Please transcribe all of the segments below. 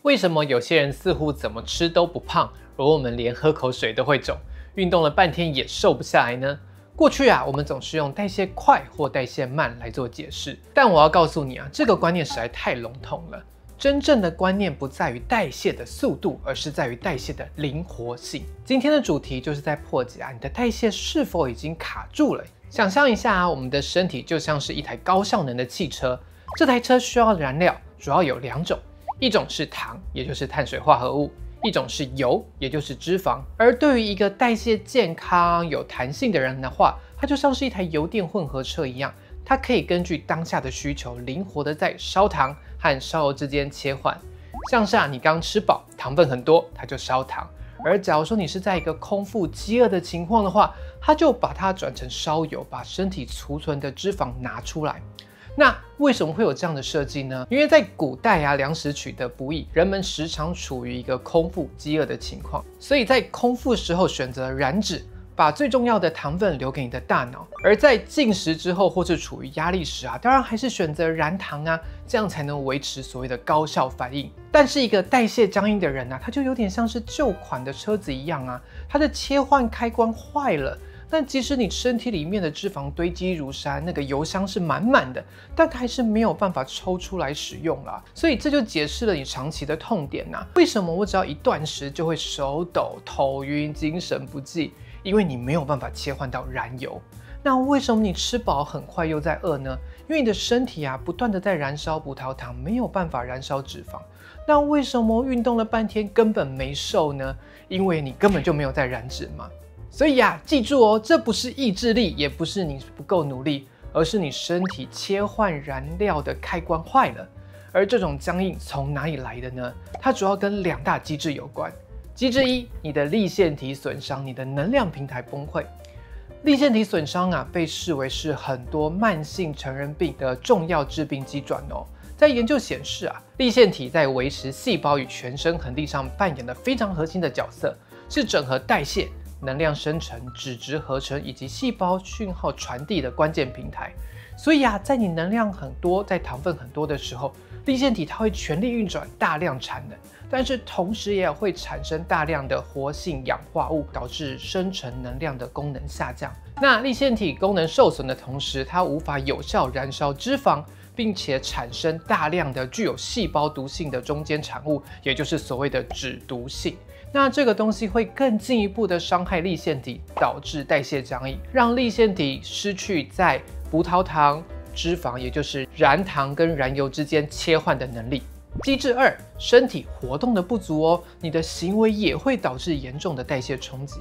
為什麼有些人似乎怎麼吃都不胖，而我們連喝口水都會腫，運動了半天也瘦不下來呢？過去啊，我們總是用代謝快或代謝慢來做解釋，但我要告訴你啊，這個觀念實在太籠統了。真正的觀念不在於代謝的速度，而是在於代謝的靈活性。今天的主題就是在破解啊，你的代謝是否已經卡住了？想象一下啊，我們的身體就像是一台高效能的汽車，這台車需要燃料，主要有2種，一種是糖，也就是碳水化合物，一種是油，也就是脂肪。而對於一個代謝健康、有彈性的人的話，它就像是一台油電混合車一樣，它可以根据當下的需求，靈活的在燒糖和燒油之間切換。像是啊，你剛吃飽，糖分很多，它就燒糖；而假如說你是在一個空腹飢餓的情況的話，它就把它轉成燒油，把身體儲存的脂肪拿出來。那為什麼會有這樣的設計呢？因為在古代啊，糧食取得不易，人們時常處於一個空腹飢餓的情況，所以在空腹時候選擇燃脂，把最重要的糖分留給你的大腦；而在進食之後或是處於壓力時啊，當然還是選擇燃糖啊，這樣才能維持所謂的高效反應。但是一個代謝僵硬的人啊，他就有點像是舊款的車子一樣啊，他的切換開關壞了。但即使你身體裡面的脂肪堆積如山，那個油箱是滿滿的，但它還是沒有辦法抽出來使用啦。所以這就解釋了你長期的痛點啊。為什麼我只要一斷食就會手抖、頭暈、精神不濟？因為你沒有辦法切換到燃油。那為什麼你吃飽很快又在餓呢？因為你的身體啊不斷的在燃燒葡萄糖，沒有辦法燃燒脂肪。那為什麼運動了半天根本沒瘦呢？因為你根本就沒有在燃脂嘛。所以啊，記住哦，這不是意志力，也不是你不夠努力，而是你身體切換燃料的開關壞了。而這種僵硬從哪裡來的呢？它主要跟2大機制有關。機制1，你的粒線體損傷，你的能量平台崩潰。粒線體損傷啊，被視為是很多慢性成人病的重要致病機轉哦。在研究顯示啊，粒線體在維持細胞與全身恆力上扮演了非常核心的角色，是整合代謝、能量生成、脂質合成以及細胞訊號傳遞的關鍵平台。所以啊，在你能量很多、在糖分很多的時候，粒線體它會全力運轉，大量產能，但是同時也會產生大量的活性氧化物，導致生成能量的功能下降。那粒線體功能受損的同時，它無法有效燃燒脂肪，並且產生大量的具有細胞毒性的中間產物，也就是所謂的脂毒性。那這個東西會更進一步的傷害粒線體，導致代謝僵硬，讓粒線體失去在葡萄糖、脂肪，也就是燃糖跟燃油之間切換的能力。機制2，身體活動的不足哦，你的行為也會導致嚴重的代謝衝擊。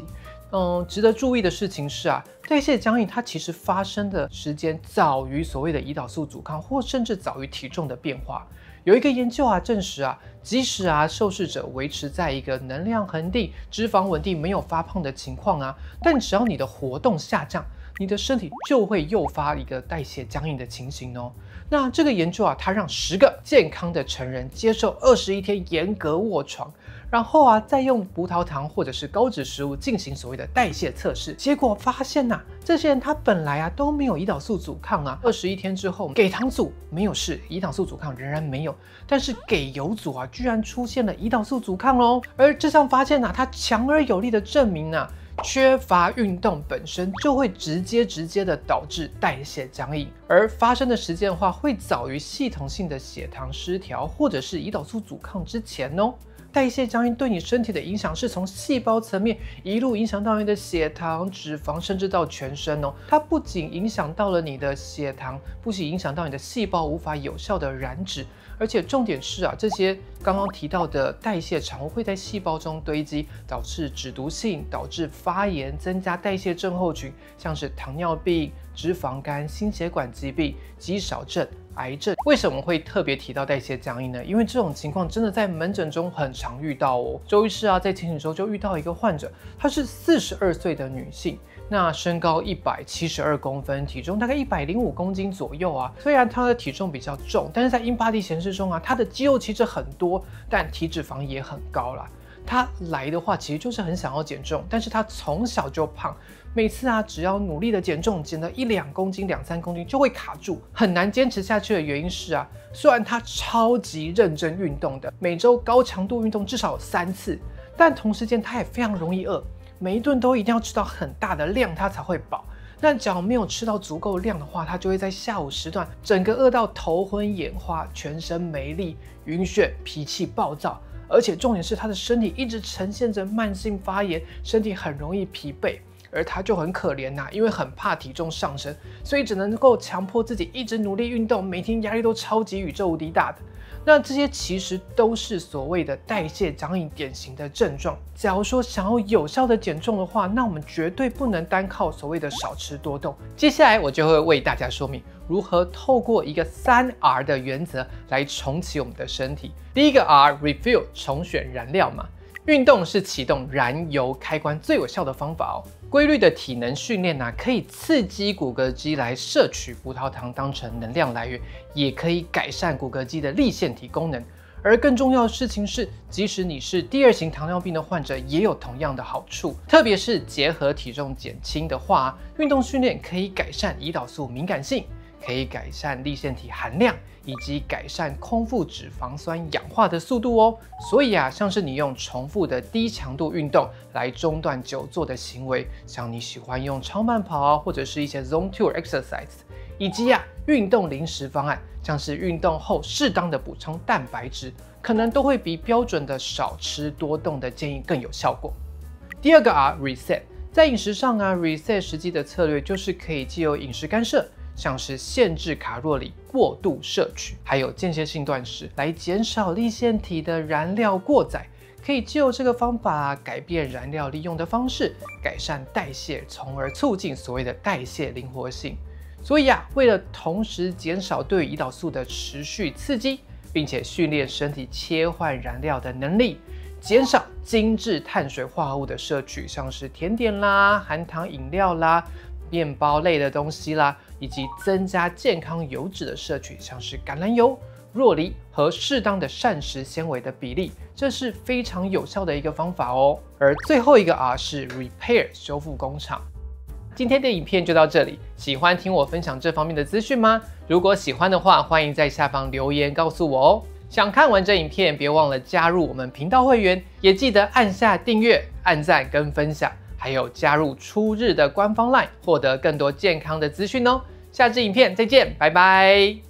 值得注意的事情是啊，代謝僵硬它其實發生的時間早於所謂的胰島素阻抗，或甚至早於體重的變化。有一個研究啊證實啊，即使啊受試者維持在一個能量恆定、脂肪穩定、沒有發胖的情況啊，但只要你的活動下降，你的身體就會誘發一個代謝僵硬的情形哦。那這個研究啊，它讓10個健康的成人接受21天嚴格臥床，然後啊再用葡萄糖或者是高脂食物進行所謂的代謝測試。結果發現啊，這些人他本來啊都沒有胰島素阻抗啊，21天之後給糖組沒有事，胰島素阻抗仍然沒有，但是給油組啊居然出現了胰島素阻抗咯。而這項發現啊，它強而有力的證明啊，缺乏運動本身就會直接的導致代謝僵硬，而發生的時間的話，會早於系統性的血糖失調或者是胰島素阻抗之前哦。代謝僵硬對你身體的影響是從細胞層面一路影響到你的血糖、脂肪，甚至到全身哦。它不僅影響到了你的血糖，不僅影響到你的細胞無法有效的燃脂，而且重點是啊，这些剛剛提到的代謝產物會在細胞中堆積，導致脂毒性，導致發炎，增加代謝症候群，像是糖尿病、脂肪肝、心血管疾病、肌少症、癌症。為什麼會特別提到代謝僵硬呢？因為這種情況真的在門診中很常遇到哦。周醫師啊，在前幾周就遇到一個患者，她是42歲的女性，那身高172公分，體重大概105公斤左右啊。虽然她的體重比較重，但是在InBody顯示中啊，她的肌肉其實很多，但體脂肪也很高啦。他來的話其實就是很想要減重，但是他從小就胖，每次只要努力的減重，減了1-2公斤、2-3公斤就會卡住，很難堅持下去的原因是雖然他超級認真運動的，每周高強度運動至少有3次，但同時間他也非常容易餓，每一頓都一定要吃到很大的量他才會飽。那只要沒有吃到足夠量的話，他就會在下午時段整個餓到頭昏眼花，全身沒力、暈眩、脾氣暴躁，而且重點是他的身體一直呈現着慢性發炎，身體很容易疲憊。而他就很可憐因為很怕體重上升，所以只能夠強迫自己一直努力運動，每天壓力都超級宇宙無敵大的。那這些其實都是所謂的代謝掌癮典型的症狀。假如說想要有效的減重的話，那我們絕對不能單靠所謂的少吃多動。接下來我就會為大家說明如何透過一個3R 的原則來重啟我們的身體。第一個 R，Refuel， 重選燃料嘛。運動是啟動燃油開關最有效的方法規律的體能訓練可以刺激骨骼肌來攝取葡萄糖當成能量來源，也可以改善骨骼肌的粒線體功能。而更重要的事情是，即使你是第2型糖尿病的患者，也有同樣的好處。特別是結合體重減輕的話，運動訓練可以改善胰島素敏感性，可以改善粒線體含量，以及改善空腹脂肪酸氧化的速度所以像是你用重複的低強度運動來中斷久坐的行為，像你喜歡用超慢跑或者是一些 Zone 2 exercise， 以及運動零食方案，像是運動後適當的補充蛋白質，可能都會比標準的少吃多動的建議更有效果。第二個Reset， 在飲食上Reset 實際的策略就是可以藉由飲食干涉，像是限制卡路里、過度攝取，還有間歇性斷食，來減少粒線體的燃料過載。可以藉由這個方法改變燃料利用的方式，改善代謝，從而促進所謂的代謝靈活性。所以為了同時減少對胰島素的持續刺激，並且訓練身體切換燃料的能力，減少精緻碳水化合物的攝取，像是甜點啦、含糖飲料啦、麵包類的東西啦，以及增加健康油脂的攝取，像是橄欖油、酪梨和適當的膳食纖維的比例，這是非常有效的一個方法而最後一個R 是 Repair 修復工廠。今天的影片就到這裡，喜歡聽我分享這方面的資訊嗎？如果喜歡的話，歡迎在下方留言告訴我想看完整影片，別忘了加入我們頻道會員，也記得按下訂閱、按讚跟分享，還有加入初日的官方 LINE， 獲得更多健康的資訊下支影片再見，拜拜。